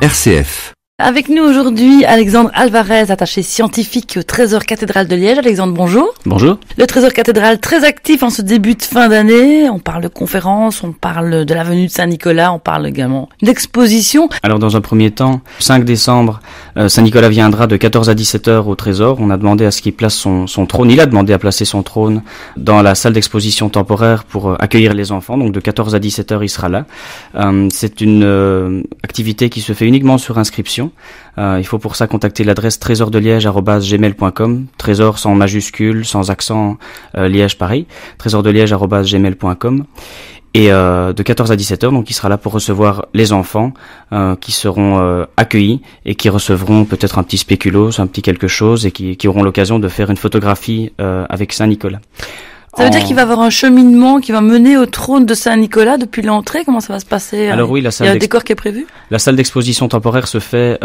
RCF. Avec nous aujourd'hui, Alexandre Alvarez, attaché scientifique au Trésor cathédral de Liège. Alexandre, bonjour. Bonjour. Le Trésor cathédral très actif en ce début de fin d'année. On parle de conférences, on parle de la venue de Saint-Nicolas, on parle également d'exposition. Alors dans un premier temps, 5 décembre, Saint-Nicolas viendra de 14 à 17 heures au Trésor. On a demandé à ce qu'il place son trône. Il a demandé à placer son trône dans la salle d'exposition temporaire pour accueillir les enfants. Donc de 14 à 17 heures, il sera là. C'est une activité qui se fait uniquement sur inscription. Il faut pour ça contacter l'adresse trésordelieige@gmail.com, trésor sans majuscule, sans accent, Liège pareil, trésordelieige@gmail.com. Et de 14 à 17 heures, donc il sera là pour recevoir les enfants qui seront accueillis et qui recevront peut-être un petit spéculoos, un petit quelque chose et qui auront l'occasion de faire une photographie avec Saint-Nicolas. Ça veut dire qu'il va y avoir un cheminement qui va mener au trône de Saint-Nicolas depuis l'entrée. Comment ça va se passer? Alors oui, il y a un décor qui est prévu? La salle d'exposition temporaire se fait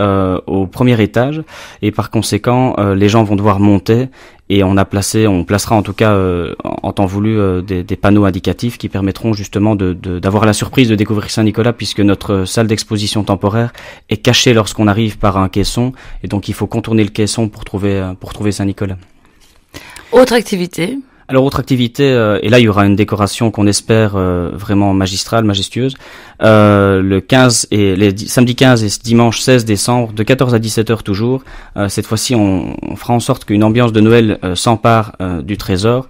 au premier étage et par conséquent, les gens vont devoir monter et on placera en tout cas en temps voulu des panneaux indicatifs qui permettront justement d'avoir la surprise de découvrir Saint-Nicolas puisque notre salle d'exposition temporaire est cachée lorsqu'on arrive par un caisson et donc il faut contourner le caisson pour trouver Saint-Nicolas. Autre activité? Alors autre activité, et là il y aura une décoration qu'on espère vraiment magistrale, majestueuse, le 15 et les samedi 15 et dimanche 16 décembre de 14 à 17 heures toujours. Cette fois-ci on fera en sorte qu'une ambiance de Noël s'empare du Trésor.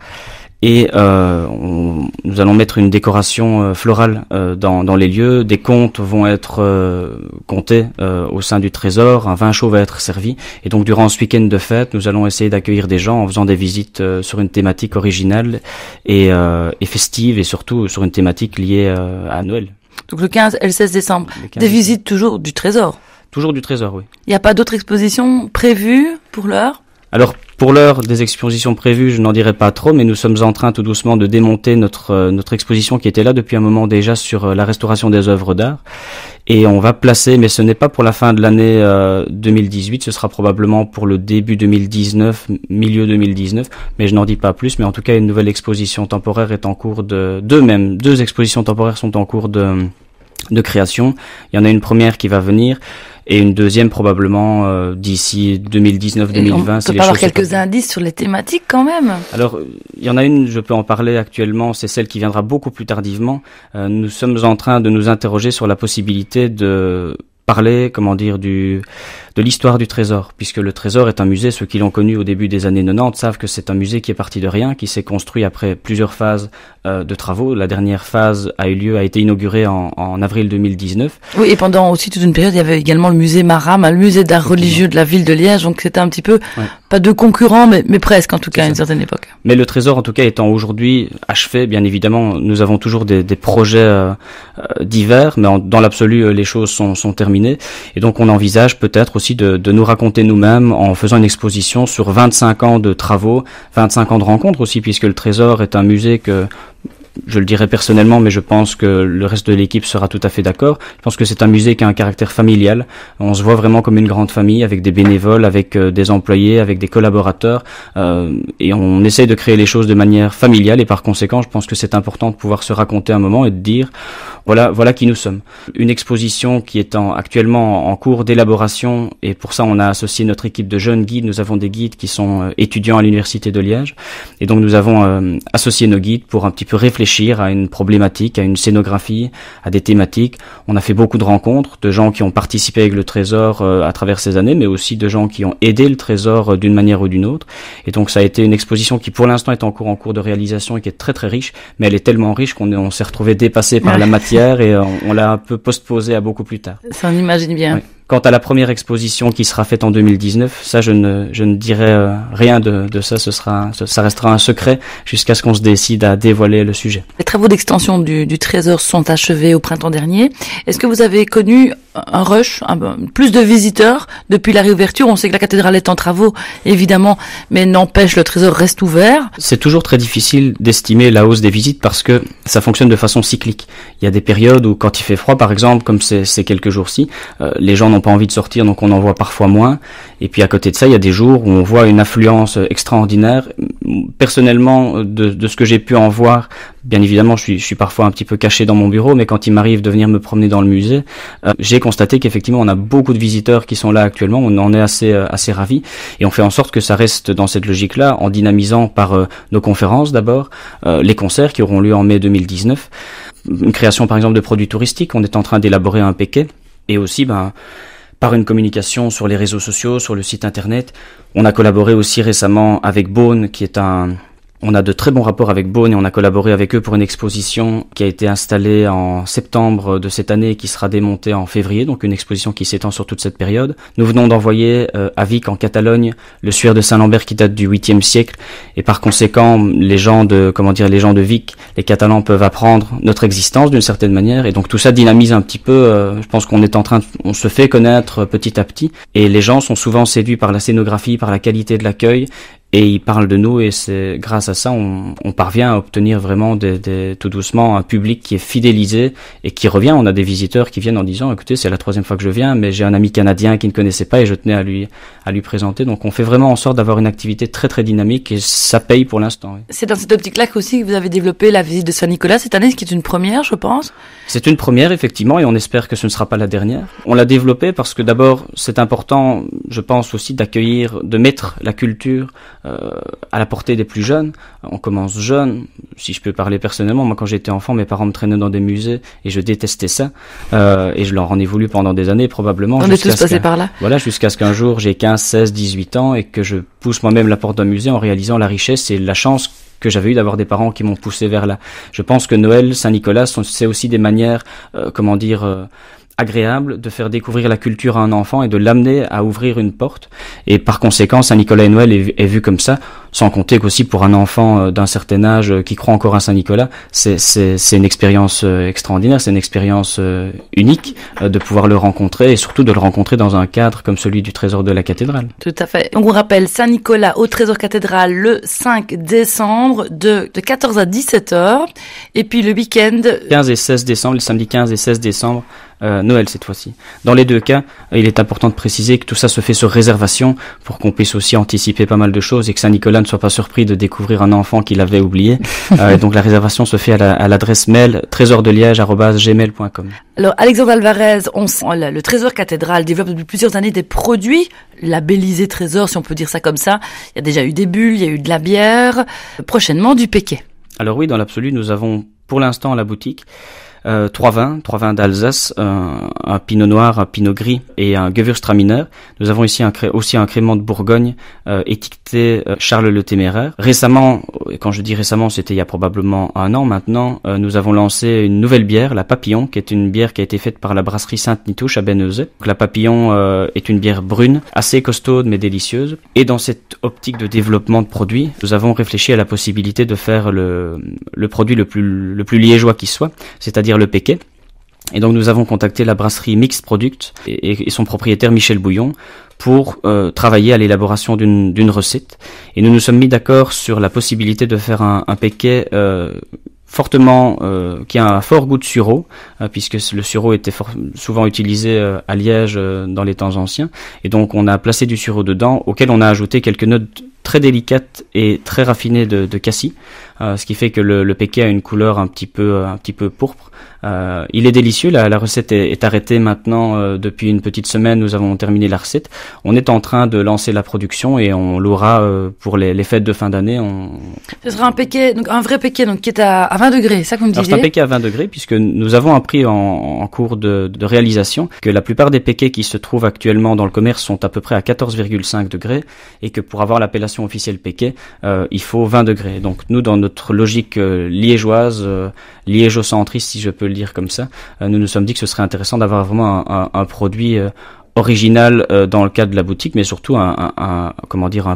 Et nous allons mettre une décoration florale dans les lieux. Des contes vont être comptés au sein du Trésor. Un vin chaud va être servi. Et donc durant ce week-end de fête, nous allons essayer d'accueillir des gens en faisant des visites sur une thématique originale et festive et surtout sur une thématique liée à Noël. Donc le 15 et le 16 décembre. Des visites toujours du Trésor. Toujours du Trésor, oui. Il n'y a pas d'autres expositions prévues pour l'heure? Alors, pour l'heure des expositions prévues, je n'en dirai pas trop, mais nous sommes en train tout doucement de démonter notre exposition qui était là depuis un moment déjà sur la restauration des œuvres d'art. Et on va placer, mais ce n'est pas pour la fin de l'année 2018, ce sera probablement pour le début 2019, milieu 2019, mais je n'en dis pas plus. Mais en tout cas, une nouvelle exposition temporaire est en cours deux expositions temporaires sont en cours de création. Il y en a une première qui va venir. Et une deuxième probablement d'ici 2019-2020. On peut pas avoir quelques indices sur les thématiques quand même? Alors, il y en a une, je peux en parler actuellement, c'est celle qui viendra beaucoup plus tardivement. Nous sommes en train de nous interroger sur la possibilité de parler, de l'histoire du Trésor, puisque le Trésor est un musée. Ceux qui l'ont connu au début des années 90 savent que c'est un musée qui est parti de rien, qui s'est construit après plusieurs phases de travaux. La dernière phase a été inaugurée en avril 2019. Oui, et pendant aussi toute une période, il y avait également le musée Maram, le musée d'art religieux de la ville de Liège, donc c'était un petit peu, pas deux concurrents, mais presque en tout cas à une certaine époque. Mais le Trésor en tout cas étant aujourd'hui achevé, bien évidemment, nous avons toujours des projets divers, mais dans l'absolu, les choses sont terminées. Et donc on envisage peut-être aussi de nous raconter nous-mêmes en faisant une exposition sur 25 ans de travaux, 25 ans de rencontres aussi, puisque le Trésor est un musée que, je le dirais personnellement, mais je pense que le reste de l'équipe sera tout à fait d'accord. Je pense que c'est un musée qui a un caractère familial. On se voit vraiment comme une grande famille, avec des bénévoles, avec des employés, avec des collaborateurs, et on essaye de créer les choses de manière familiale, et par conséquent, je pense que c'est important de pouvoir se raconter un moment et de dire, voilà qui nous sommes. Une exposition qui est actuellement en cours d'élaboration, et pour ça on a associé notre équipe de jeunes guides. Nous avons des guides qui sont étudiants à l'université de Liège, et donc nous avons associé nos guides pour un petit peu réfléchir à une problématique, à une scénographie, à des thématiques. On a fait beaucoup de rencontres, de gens qui ont participé avec le Trésor à travers ces années, mais aussi de gens qui ont aidé le Trésor d'une manière ou d'une autre. Et donc ça a été une exposition qui pour l'instant est en cours de réalisation et qui est très très riche, mais elle est tellement riche qu'on s'est retrouvé dépassé par la matière et on l'a un peu postposée à beaucoup plus tard. Ça on imagine bien. Oui. Quant à la première exposition qui sera faite en 2019, ça je ne dirai rien de ça. Ça restera un secret jusqu'à ce qu'on se décide à dévoiler le sujet. Les travaux d'extension du Trésor sont achevés au printemps dernier. Est-ce que vous avez connu un rush, plus de visiteurs depuis la réouverture? On sait que la cathédrale est en travaux, évidemment, mais n'empêche, le Trésor reste ouvert. C'est toujours très difficile d'estimer la hausse des visites parce que ça fonctionne de façon cyclique. Il y a des périodes où quand il fait froid, par exemple, comme ces quelques jours-ci, les gens n'ont pas envie de sortir, donc on en voit parfois moins. Et puis à côté de ça, il y a des jours où on voit une affluence extraordinaire. personnellement, de ce que j'ai pu en voir, bien évidemment, je suis parfois un petit peu caché dans mon bureau, mais quand il m'arrive de venir me promener dans le musée, j'ai constaté qu'effectivement, on a beaucoup de visiteurs qui sont là actuellement. On en est assez ravis, et on fait en sorte que ça reste dans cette logique-là, en dynamisant par nos conférences d'abord, les concerts qui auront lieu en mai 2019, une création par exemple de produits touristiques. On est en train d'élaborer un paquet, et aussi par une communication sur les réseaux sociaux, sur le site internet. On a collaboré aussi récemment avec Beaune, on a de très bons rapports avec Beaune, et on a collaboré avec eux pour une exposition qui a été installée en septembre de cette année et qui sera démontée en février, donc une exposition qui s'étend sur toute cette période. Nous venons d'envoyer à Vic en Catalogne le suaire de Saint-Lambert qui date du 8e siècle, et par conséquent les gens de Vic, les Catalans peuvent apprendre notre existence d'une certaine manière, et donc tout ça dynamise un petit peu. Je pense qu'on se fait connaître petit à petit, et les gens sont souvent séduits par la scénographie, par la qualité de l'accueil, et ils parlent de nous, et c'est grâce à ça on parvient à obtenir vraiment tout doucement un public qui est fidélisé et qui revient. On a des visiteurs qui viennent en disant écoutez, c'est la 3e fois que je viens, mais j'ai un ami canadien qui ne connaissait pas et je tenais à lui présenter. Donc on fait vraiment en sorte d'avoir une activité très très dynamique, et ça paye pour l'instant. Oui. C'est dans cette optique-là qu'aussi que vous avez développé la visite de Saint-Nicolas cette année, ce qui est une première, je pense. C'est une première effectivement, et on espère que ce ne sera pas la dernière. On l'a développé parce que d'abord c'est important, je pense aussi, de mettre la culture à la portée des plus jeunes. On commence jeune. Si je peux parler personnellement, moi quand j'étais enfant, mes parents me traînaient dans des musées et je détestais ça, et je leur en ai voulu pendant des années probablement. On est tous passés par là. Voilà, jusqu'à ce qu'un jour j'ai 15, 16, 18 ans et que je pousse moi-même la porte d'un musée en réalisant la richesse et la chance que j'avais eu d'avoir des parents qui m'ont poussé vers là. Je pense que Noël, Saint-Nicolas, c'est aussi des manières, agréable de faire découvrir la culture à un enfant et de l'amener à ouvrir une porte. Et par conséquent, Saint-Nicolas et Noël est vu comme ça, sans compter qu'aussi pour un enfant d'un certain âge qui croit encore à Saint-Nicolas, c'est une expérience extraordinaire, c'est une expérience unique de pouvoir le rencontrer, et surtout de le rencontrer dans un cadre comme celui du Trésor de la Cathédrale. Tout à fait. On vous rappelle Saint-Nicolas au Trésor Cathédrale le 5 décembre de 14 à 17h, et puis le week-end 15 et 16 décembre, le samedi 15 et 16 décembre, Noël cette fois-ci. Dans les deux cas, il est important de préciser que tout ça se fait sur réservation pour qu'on puisse aussi anticiper pas mal de choses et que Saint-Nicolas ne soit pas surpris de découvrir un enfant qu'il avait oublié. Donc la réservation se fait à l'adresse mail trésordeliège@gmail.com. Alors Alexandre Alvarez, le Trésor Cathédrale développe depuis plusieurs années des produits labellisés Trésor, si on peut dire ça comme ça. Il y a déjà eu des bulles, il y a eu de la bière, prochainement du Péquet. Alors oui, dans l'absolu, nous avons pour l'instant à la boutique trois vins d'Alsace, un pinot noir, un pinot gris et un Gewürztraminer. Nous avons ici aussi un crément de Bourgogne étiqueté Charles le Téméraire. Récemment, quand je dis récemment, c'était il y a probablement un an maintenant, nous avons lancé une nouvelle bière, la Papillon, qui est une bière qui a été faite par la brasserie Sainte-Nitouche à Benneuzet. La Papillon est une bière brune, assez costaude mais délicieuse. Et dans cette optique de développement de produits, nous avons réfléchi à la possibilité de faire le produit le plus liégeois qui soit, c'est-à-dire le Péquet. Et donc nous avons contacté la brasserie Mixed Product et son propriétaire Michel Bouillon pour travailler à l'élaboration d'une recette. Et nous nous sommes mis d'accord sur la possibilité de faire un Péquet fortement qui a un fort goût de sureau, puisque le sureau était souvent utilisé à Liège dans les temps anciens. Et donc on a placé du sureau dedans, auquel on a ajouté quelques notes très délicate et très raffinée de cassis, ce qui fait que le Péquet a une couleur un petit peu pourpre. Il est délicieux. La recette est arrêtée maintenant depuis une petite semaine. Nous avons terminé la recette. On est en train de lancer la production et on l'aura pour les fêtes de fin d'année. Ce sera un Péquet, donc un vrai Péquet, donc qui est à 20 degrés, ça que vous me disiez. Alors c'est un Péquet à 20 degrés puisque nous avons appris en cours de réalisation que la plupart des Péquets qui se trouvent actuellement dans le commerce sont à peu près à 14,5 degrés et que pour avoir l'appellation officielle Péquet, il faut 20 degrés. Donc nous, dans notre logique liégeoise, liégeocentriste si je peux le dire comme ça, nous nous sommes dit que ce serait intéressant d'avoir vraiment un produit original dans le cadre de la boutique, mais surtout un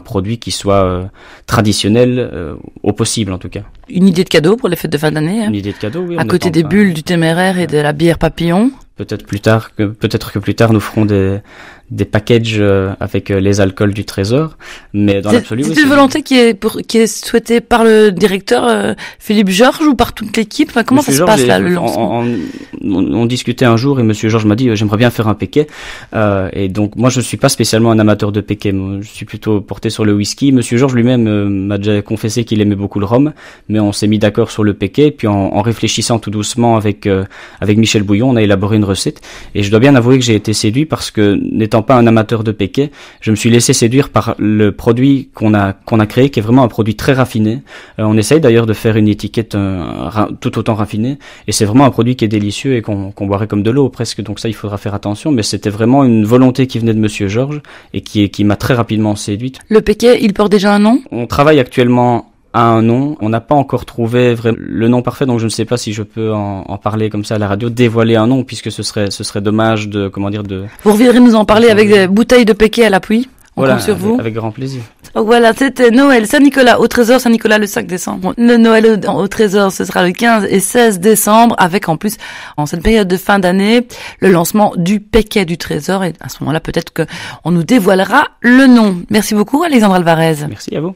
produit qui soit traditionnel au possible en tout cas. Une idée de cadeau pour les fêtes de fin d'année. Hein. Une idée de cadeau, oui. À côté des bulles, du Téméraire et de la bière Papillon. Peut-être que plus tard nous ferons des packages avec les alcools du Trésor. Mais dans l'absolu, c'est une volonté qui est souhaitée par le directeur Philippe Georges ou par toute l'équipe. Enfin, comment Monsieur ça se passe là, le lancement? On discutait un jour et Monsieur Georges m'a dit j'aimerais bien faire un péquet. Et donc moi je suis pas spécialement un amateur de péquet. Moi, je suis plutôt porté sur le whisky. Monsieur Georges lui-même m'a déjà confessé qu'il aimait beaucoup le rhum, mais on s'est mis d'accord sur le péquet. Puis en réfléchissant tout doucement avec Michel Bouillon, on a élaboré une recette. Et je dois bien avouer que j'ai été séduit parce que n'étant pas un amateur de péquet, je me suis laissé séduire par le produit qu'on a créé, qui est vraiment un produit très raffiné. On essaye d'ailleurs de faire une étiquette tout autant raffinée, et c'est vraiment un produit qui est délicieux et qu'on boirait comme de l'eau presque. Donc ça, il faudra faire attention. Mais c'était vraiment une volonté qui venait de Monsieur Georges et qui m'a très rapidement séduite. Le péquet, il porte déjà un nom? On travaille actuellement à un nom. On n'a pas encore trouvé vraiment le nom parfait, donc je ne sais pas si je peux en parler comme ça à la radio, dévoiler un nom, puisque ce serait dommage de, Vous reviendrez nous en parler avec des bouteilles de péquet à l'appui. On compte sur vous. Avec grand plaisir. Donc voilà, c'était Noël Saint-Nicolas au Trésor, Saint-Nicolas le 5 décembre. Le Noël au Trésor, ce sera le 15 et 16 décembre, avec en plus, en cette période de fin d'année, le lancement du péquet du Trésor. Et à ce moment-là, peut-être que on nous dévoilera le nom. Merci beaucoup, Alexandre Alvarez. Merci à vous.